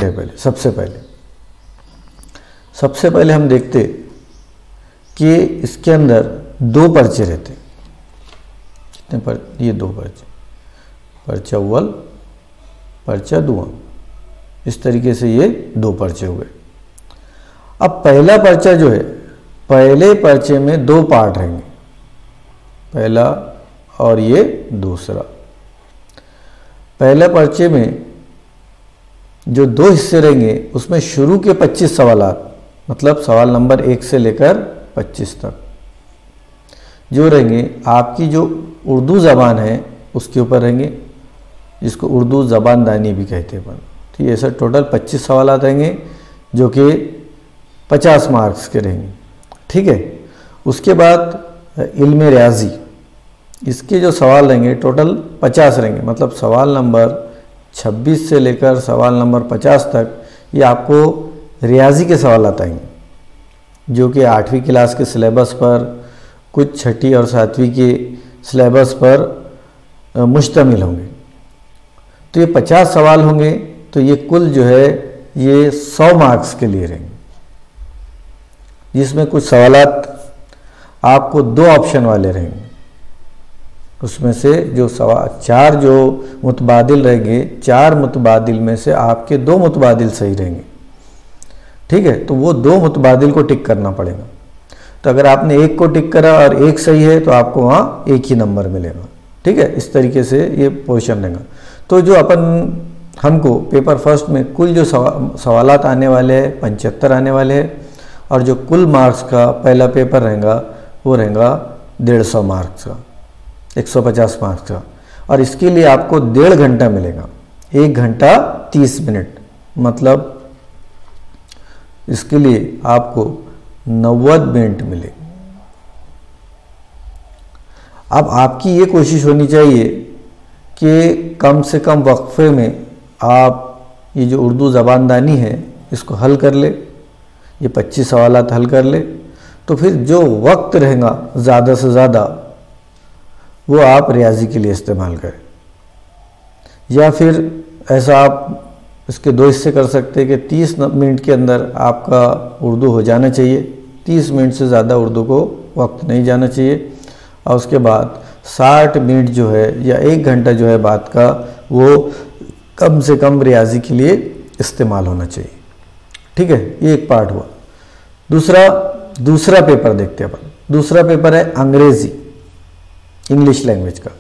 हैं। पहले सबसे पहले हम देखते कि इसके अंदर 2 पर्चे रहते। कितने पर? ये 2 पर्चे, पर्चा अव्वल, पर्चा दुआ। इस तरीके से ये 2 पर्चे हुए। अब पहला पर्चा जो है, पहले पर्चे में 2 पार्ट रहेंगे, पहला और ये दूसरा। पहले पर्चे में जो 2 हिस्से रहेंगे उसमें शुरू के 25 सवालात, मतलब सवाल नंबर 1 से लेकर 25 तक जो रहेंगे आपकी जो उर्दू ज़बान है उसके ऊपर रहेंगे, जिसको उर्दू ज़बानदानी भी कहते हैं अपन। ठीक है, ऐसा टोटल 25 सवालात रहेंगे जो कि 50 मार्क्स के रहेंगे। ठीक है, उसके बाद इल्म रियाजी, इसके जो सवाल रहेंगे टोटल 50 रहेंगे, मतलब सवाल नंबर 26 से लेकर सवाल नंबर 50 तक ये आपको रियाजी के सवाल आएंगे जो कि 8वीं क्लास के सिलेबस पर, कुछ 6ठी और 7वीं के सिलेबस पर मुश्तमिल होंगे। तो ये 50 सवाल होंगे, तो ये कुल जो है ये 100 मार्क्स के लिए रहेंगे, जिसमें कुछ सवालात आपको 2 ऑप्शन वाले रहेंगे। उसमें से जो 4 जो मुतबादिल रहेंगे, 4 मुतबादिल में से आपके 2 मुतबादिल सही रहेंगे। ठीक है, तो वो 2 मुतबादिल को टिक करना पड़ेगा। तो अगर आपने 1 को टिक करा और 1 सही है तो आपको वहाँ 1 ही नंबर मिलेगा। ठीक है, इस तरीके से ये पोजीशन रहेगा। तो जो हमको पेपर फर्स्ट में कुल जो सवालात आने वाले हैं 75 आने वाले हैं, और जो कुल मार्क्स का पहला पेपर रहेगा वो रहेगा 150 मार्क्स का, 150 मार्क्स का। और इसके लिए आपको 1.5 घंटा मिलेगा, 1 घंटा 30 मिनट, मतलब इसके लिए आपको 90 मिनट मिले। अब आपकी ये कोशिश होनी चाहिए कि कम से कम वक्फे में आप ये जो उर्दू ज़बानदानी है इसको हल कर ले, ये 25 सवालात हल कर ले। तो फिर जो वक्त रहेगा ज़्यादा से ज़्यादा वो आप रियाजी के लिए इस्तेमाल करें, या फिर ऐसा आप इसके 2 हिस्से कर सकते हैं कि 30 मिनट के अंदर आपका उर्दू हो जाना चाहिए, 30 मिनट से ज़्यादा उर्दू को वक्त नहीं जाना चाहिए। और उसके बाद 60 मिनट जो है या 1 घंटा जो है बात का, वो कम से कम रियाजी के लिए इस्तेमाल होना चाहिए। ठीक है, ये एक पार्ट हुआ। दूसरा पेपर देखते हैं अपन। दूसरा पेपर है अंग्रेज़ी, इंग्लिश लैंग्वेज का।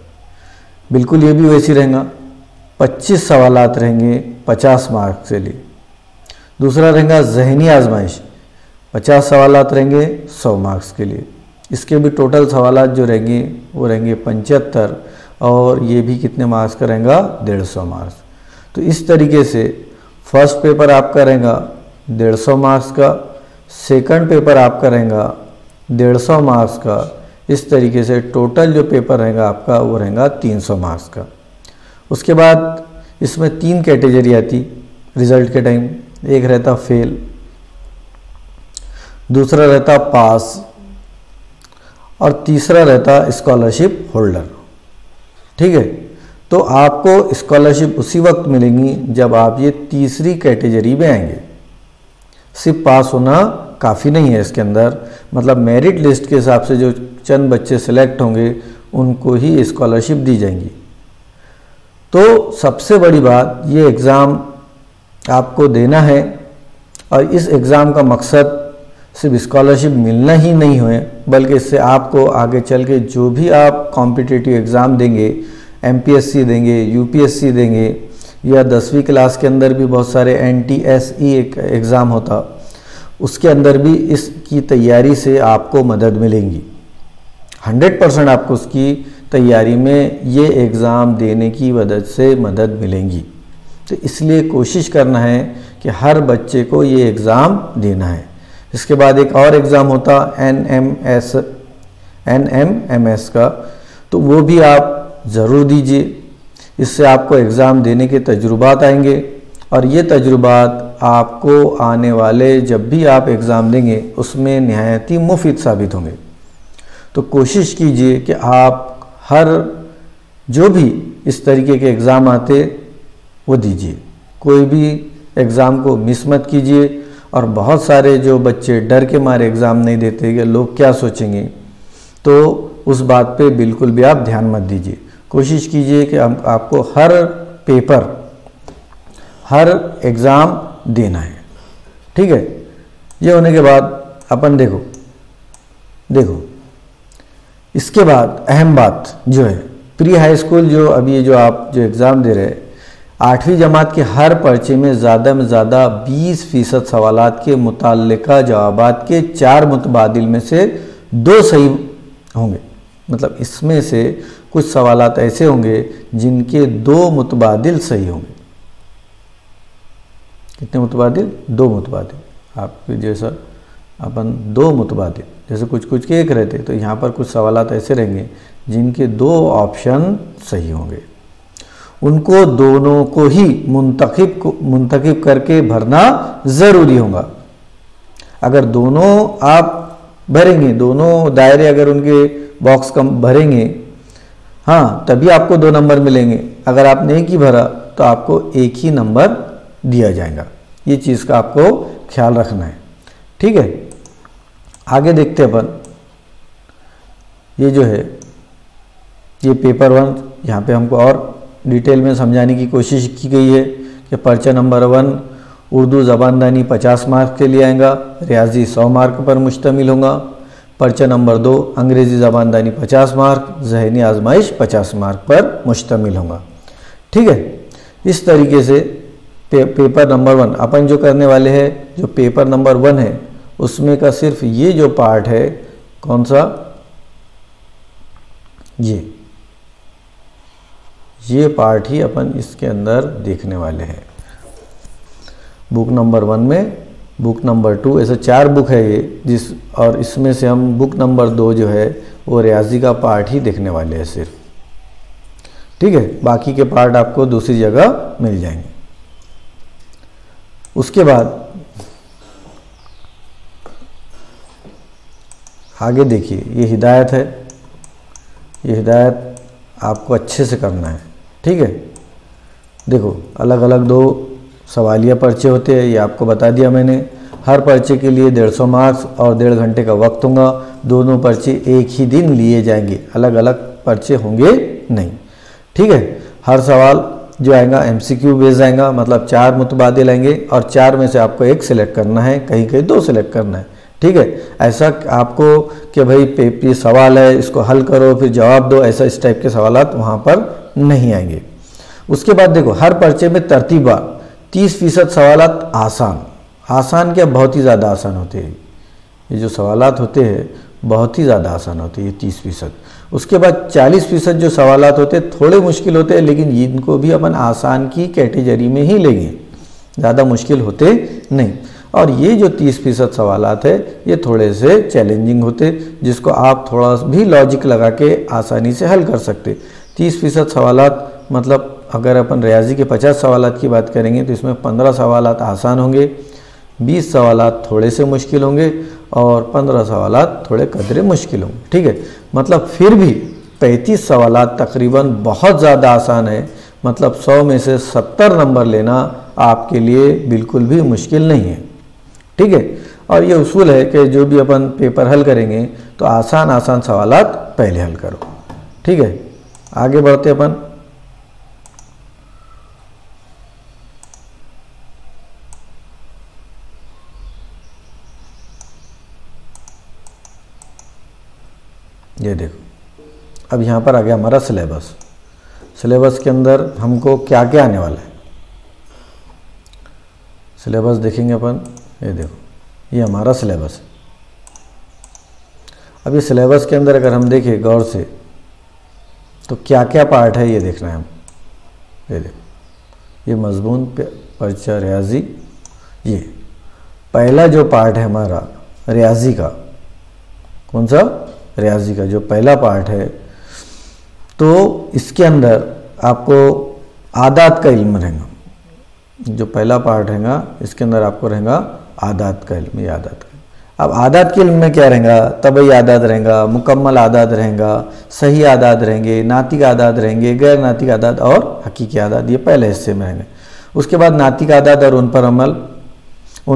बिल्कुल ये भी वैसी रहेगा, 25 सवालात रहेंगे 50 मार्क्स के लिए। दूसरा रहेगा ज़हनी आजमाइश, 50 सवालात रहेंगे 100 मार्क्स के लिए। इसके भी टोटल सवालात जो रहेंगे वो रहेंगे 75, और ये भी कितने मार्क्स का रहेगा? 150 मार्क्स। तो इस तरीके से फर्स्ट पेपर आपका रहेगा 150 मार्क्स का, सेकंड पेपर आपका रहेगा 150 मार्क्स का। इस तरीके से टोटल जो पेपर रहेगा आपका वो रहेगा 300 मार्क्स का। उसके बाद इसमें 3 कैटेगरी आती रिजल्ट के टाइम। एक रहता फेल, दूसरा रहता पास, और तीसरा रहता स्कॉलरशिप होल्डर। ठीक है, तो आपको स्कॉलरशिप उसी वक्त मिलेंगी जब आप ये तीसरी कैटेगरी में आएंगे। सिर्फ पास होना काफ़ी नहीं है इसके अंदर, मतलब मेरिट लिस्ट के हिसाब से जो चंद बच्चे सिलेक्ट होंगे उनको ही स्कॉलरशिप दी जाएंगी। तो सबसे बड़ी बात, ये एग्ज़ाम आपको देना है, और इस एग्ज़ाम का मकसद सिर्फ स्कॉलरशिप मिलना ही नहीं है, बल्कि इससे आपको आगे चल के जो भी आप कॉम्पिटिटिव एग्ज़ाम देंगे, एमपीएससी देंगे, यूपीएससी देंगे, या 10वीं क्लास के अंदर भी बहुत सारे NTSE एक एग्ज़ाम होता, उसके अंदर भी इसकी तैयारी से आपको मदद मिलेंगी। 100% आपको उसकी तैयारी में ये एग्ज़ाम देने की वजह से मदद मिलेंगी। तो इसलिए कोशिश करना है कि हर बच्चे को ये एग्ज़ाम देना है। इसके बाद एक और एग्ज़ाम होता NMMS का, तो वो भी आप ज़रूर दीजिए। इससे आपको एग्ज़ाम देने के तजुर्बात आएंगे, और ये तजुर्बात आपको आने वाले जब भी आप एग्ज़ाम देंगे उसमें निहायत ही मुफीद साबित होंगे। तो कोशिश कीजिए कि आप हर जो भी इस तरीके के एग्ज़ाम आते वो दीजिए। कोई भी एग्ज़ाम को मिस मत कीजिए। और बहुत सारे जो बच्चे डर के मारे एग्ज़ाम नहीं देते कि लोग क्या सोचेंगे, तो उस बात पे बिल्कुल भी आप ध्यान मत दीजिए। कोशिश कीजिए कि आपको हर पेपर, हर एग्ज़ाम देना है, ठीक है। ये होने के बाद अपन देखो इसके बाद अहम बात जो है, प्री हाई स्कूल जो अभी जो आप जो एग्ज़ाम दे रहे हैं, 8वीं जमात के हर पर्चे में ज़्यादा 20% सवालात के मुताल्लिका जवाबात के 4 मुतबादिल में से 2 सही होंगे। मतलब इसमें से कुछ सवालात ऐसे होंगे जिनके 2 मुतबादिल सही होंगे। कितने मुतबादिल? 2 मुतबादिल। आपके जैसा अपन 2 मुतबादिल, जैसे कुछ के एक रहते, तो यहाँ पर कुछ सवालात ऐसे रहेंगे जिनके 2 ऑप्शन सही होंगे। उनको दोनों को ही मुंतखब करके भरना ज़रूरी होगा। अगर दोनों आप भरेंगे, दोनों दायरे अगर उनके बॉक्स कम भरेंगे, हाँ, तभी आपको 2 नंबर मिलेंगे। अगर आपने एक ही भरा तो आपको 1 ही नंबर दिया जाएगा। ये चीज़ का आपको ख्याल रखना है, ठीक है। आगे देखते हैं अपन, ये जो है ये पेपर 1, यहाँ पे हमको और डिटेल में समझाने की कोशिश की गई है कि पर्चा नंबर 1 उर्दू ज़बानदानी 50 मार्क के लिए आएगा, रियाजी 100 मार्क पर मुश्तमिल होगा। पर्चा नंबर 2 अंग्रेज़ी ज़बानदानी 50 मार्क, ज़हनी आजमाइश 50 मार्क पर मुश्तमिल होगा, ठीक है। इस तरीके से पेपर नंबर 1 अपन जो करने वाले हैं, जो पेपर नंबर 1 है उसमें का सिर्फ ये जो पार्ट है, कौन सा, ये पार्ट ही अपन इसके अंदर देखने वाले हैं। बुक नंबर 1 में, बुक नंबर 2, ऐसे 4 बुक है ये, और इसमें से हम बुक नंबर 2 जो है वो रियाजी का पार्ट ही देखने वाले हैं सिर्फ, ठीक है। बाकी के पार्ट आपको दूसरी जगह मिल जाएंगे। उसके बाद आगे देखिए, ये हिदायत है। ये हिदायत आपको अच्छे से करना है, ठीक है। देखो, अलग अलग 2 सवालिया पर्चे होते हैं, ये आपको बता दिया मैंने। हर पर्चे के लिए 150 मार्क्स और 1.5 घंटे का वक्त होगा। दोनों पर्चे एक ही दिन लिए जाएंगे, अलग अलग पर्चे होंगे नहीं, ठीक है। हर सवाल जो आएगा MCQ बेस आएगा, मतलब 4 मुतबादिल आएंगे और 4 में से आपको 1 सिलेक्ट करना है, कहीं कहीं 2 सिलेक्ट करना है, ठीक है। ऐसा आपको कि भाई ये सवाल है, इसको हल करो फिर जवाब दो, ऐसा इस टाइप के सवालात वहाँ पर नहीं आएंगे। उसके बाद देखो, हर पर्चे में तरतीबा 30% सवालात आसान क्या, बहुत ही ज़्यादा आसान होते हैं। ये जो सवालात होते हैं बहुत ही ज़्यादा आसान होते हैं, ये 30%। उसके बाद 40% जो सवालात होते हैं थोड़े मुश्किल होते हैं, लेकिन इनको भी अपन आसान की कैटेगरी में ही लेंगे, ज़्यादा मुश्किल होते नहीं। और ये जो 30% सवालात है ये थोड़े से चैलेंजिंग होते, जिसको आप थोड़ा भी लॉजिक लगा के आसानी से हल कर सकते। 30% सवालात मतलब अगर अपन रियाजी के 50 सवालात की बात करेंगे तो इसमें 15 सवालात आसान होंगे, 20 सवालात थोड़े से मुश्किल होंगे और 15 सवालात थोड़े कदरे मुश्किल होंगे, ठीक है। मतलब फिर भी 35 सवालात तकरीबन बहुत ज़्यादा आसान है। मतलब 100 में से 70 नंबर लेना आपके लिए बिल्कुल भी मुश्किल नहीं है, ठीक है। और ये उसूल है कि जो भी अपन पेपर हल करेंगे तो आसान सवालात पहले हल करो, ठीक है। आगे बढ़ते अपन। ये देखो, अब यहाँ पर आ गया हमारा सिलेबस। सिलेबस के अंदर हमको क्या क्या आने वाला है, सिलेबस देखेंगे अपन। ये देखो, ये हमारा सिलेबस है। अब ये सिलेबस के अंदर अगर हम देखें गौर से तो क्या क्या पार्ट है ये देखना है हम। ये देखो, ये मजमून पर्चा रियाजी, ये पहला जो पार्ट है हमारा रियाजी का, कौन सा, रियाजी का जो पहला पार्ट है, तो इसके अंदर आपको आदात का इल्म रहेगा। जो पहला पार्ट रहेगा इसके अंदर आपको रहेगा आदात का इल्म। ये आदात का, अब आदात के इल्म में क्या रहेगा, तबई आदात रहेगा, मुकम्मल आदात रहेगा, सही आदात रहेंगे, नातिक आदात रहेंगे, गैर नातिक आदात और हकीकी आदात, ये पहले हिस्से में रहेंगे। उसके बाद नातिक आदाद और उन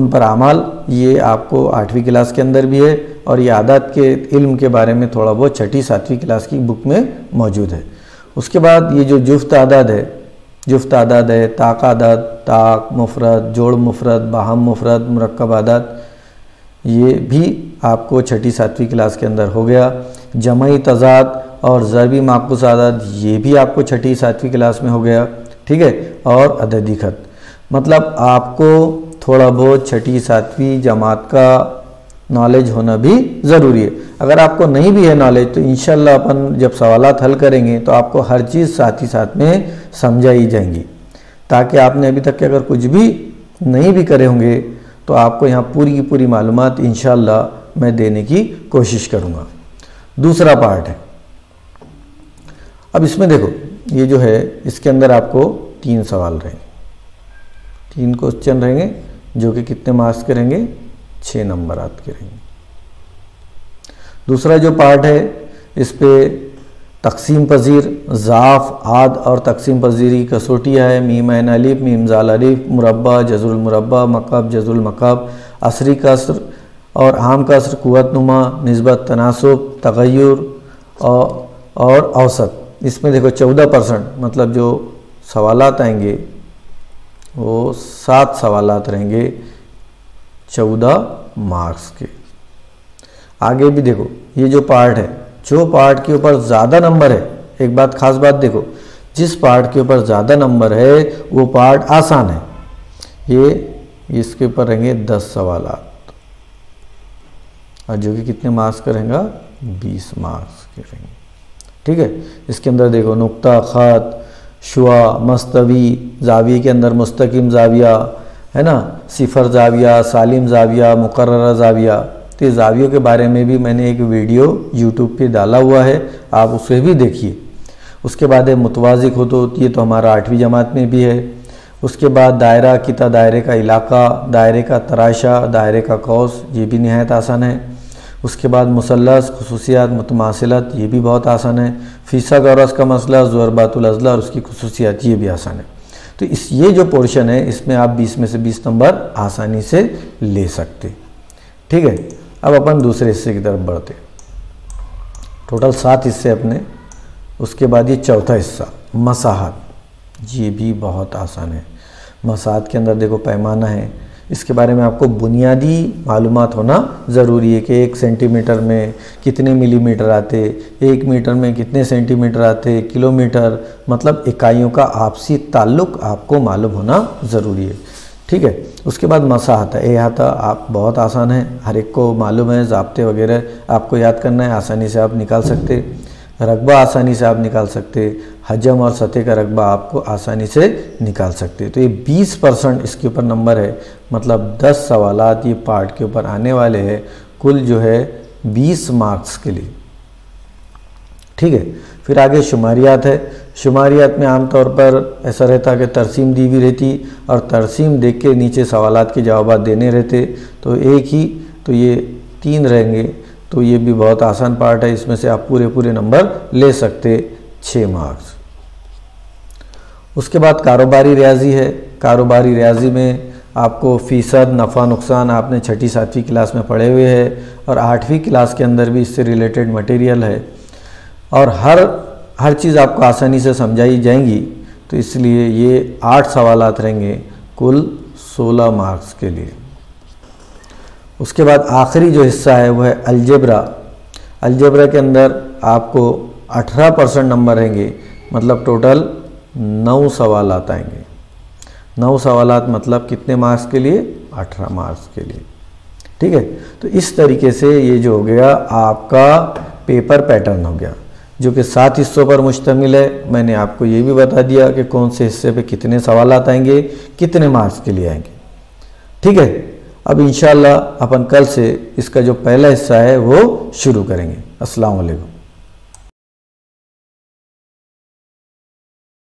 पर अमल, ये आपको 8वीं क्लास के अंदर भी है, और ये आदाद के इल्म के बारे में थोड़ा बहुत 6ठी 7वीं क्लास की बुक में मौजूद है। उसके बाद ये जो जुफ्त आदाद है, ताक आदाद, ताक मुफरद, जोड़ मुफरद, बाहम मुफरद, मुरक्कब आदाद, ये भी आपको 6ठी 7वीं क्लास के अंदर हो गया। जमई तजाद और ज़रबी माकूस आदाद, ये भी आपको 6ठी 7वीं क्लास में हो गया, ठीक है। और अददी खत, मतलब आपको थोड़ा बहुत 6ठी 7वीं जमात का नॉलेज होना भी ज़रूरी है। अगर आपको नहीं भी है नॉलेज तो इंशाल्लाह अपन जब सवालात हल करेंगे तो आपको हर चीज़ साथ ही साथ में समझाई जाएंगी, ताकि आपने अभी तक के अगर कुछ भी नहीं भी करे होंगे तो आपको यहाँ पूरी की पूरी मालूमात इंशाल्लाह मैं देने की कोशिश करूँगा। दूसरा पार्ट है, अब इसमें देखो ये जो है इसके अंदर आपको 3 सवाल रहेंगे, 3 क्वेश्चन रहेंगे जो कि कितने मार्क्स के रहेंगे, 6 नंबर के रहेंगे। दूसरा जो पार्ट है इस पे तकसीम पजीर, ज़ाफ, आद और तकसीम पजीरी कसोटियाँ है, मीम ऐन अलिफ, मीम ज़ाल अलिफ, मुरब्बा, जज़ुल मुरब्बा, मकब, जज़ुल मकब, असरी कसर और आम कसर, कुव्वत नुमा, निस्बत, तनासुब, तगय्युर और औसत। इसमें देखो 14%, मतलब जो सवालात आएंगे वो 7 सवालात रहेंगे 14 मार्क्स के। आगे भी देखो ये जो पार्ट है, जो पार्ट के ऊपर ज़्यादा नंबर है, एक बात खास बात देखो, जिस पार्ट के ऊपर ज़्यादा नंबर है वो पार्ट आसान है। ये इसके ऊपर रहेंगे 10 सवालात, और जो कि कितने मार्क्स का रहेगा, 20 मार्क्स के रहेंगे, ठीक है। इसके अंदर देखो नुक्ता, ख़त, शुआ, मस्तवी, जाविये के अंदर मुस्तकिम जाविया है ना, सिफर जाविया, सालिम जाविया, मुकर्ररा जाविया। तो जावियों के बारे में भी मैंने एक वीडियो यूट्यूब पे डाला हुआ है, आप उसे भी देखिए। उसके बाद है मुतवाज़ी खुतूत, ये तो हमारा 8वीं जमात में भी है। उसके बाद दायरा किता, दायरे का इलाका, दायरे का तराशा, दायरे का कौस, ये भी नहायत आसान है। उसके बाद मुसल्लस, खुसूसियात, मुतमासिलत, ये भी बहुत आसान है। फ़ीसद और का मसला, ज़ुरबातुल अज़ला और उसकी खुसूसियात, ये भी आसान है। तो ये जो पोर्शन है इसमें आप 20 में से 20 नंबर आसानी से ले सकते, ठीक है। अब अपन दूसरे हिस्से की तरफ बढ़ते, टोटल 7 हिस्से अपने। उसके बाद ये चौथा हिस्सा मसाहत, ये भी बहुत आसान है। मसाहत के अंदर देखो पैमाना है, इसके बारे में आपको बुनियादी मालूमात होना ज़रूरी है कि 1 सेंटीमीटर में कितने मिलीमीटर आते, 1 मीटर में कितने सेंटीमीटर आते, किलोमीटर, मतलब इकाइयों का आपसी ताल्लुक़ आपको मालूम होना ज़रूरी है, ठीक है। उसके बाद मसाहत है, एहाता आप बहुत आसान है, हर एक को मालूम है, ज़ाब्ते वगैरह आपको याद करना है, आसानी से आप निकाल सकते। रकबा आसानी से आप निकाल सकते, हजम और सतह का रकबा आपको आसानी से निकाल सकते। तो ये 20% इसके ऊपर नंबर है, मतलब 10 सवालात ये पार्ट के ऊपर आने वाले हैं, कुल जो है 20 मार्क्स के लिए, ठीक है। फिर आगे शुमारियात है। शुमारियात में आमतौर पर ऐसा रहता कि तरसीम दी हुई रहती और तरसीम देख के नीचे सवालात के जवाब देने रहते, तो एक ही, तो ये 3 रहेंगे। तो ये भी बहुत आसान पार्ट है, इसमें से आप पूरे नंबर ले सकते, 6 मार्क्स। उसके बाद कारोबारी रियाजी है। कारोबारी रियाजी में आपको फ़ीसद, नफ़ा नुकसान आपने 6ठी 7वीं क्लास में पढ़े हुए हैं, और 8वीं क्लास के अंदर भी इससे रिलेटेड मटेरियल है, और हर चीज़ आपको आसानी से समझाई जाएंगी। तो इसलिए ये 8 सवालात रहेंगे कुल 16 मार्क्स के लिए। उसके बाद आखिरी जो हिस्सा है वो है अलजेब्रा। अलजेब्रा के अंदर आपको 18% नंबर रहेंगे, मतलब टोटल 9 सवालात आएंगे। 9 सवालात मतलब कितने मार्क्स के लिए, 18 मार्क्स के लिए, ठीक है। तो इस तरीके से ये जो हो गया आपका पेपर पैटर्न हो गया, जो कि 7 हिस्सों पर मुश्तमिल है। मैंने आपको ये भी बता दिया कि कौन से हिस्से पे कितने सवालात आएंगे, कितने मार्क्स के लिए आएंगे, ठीक है। अब इंशाल्लाह अपन कल से इसका जो पहला हिस्सा है वो शुरू करेंगे। अस्सलाम वालेकुम।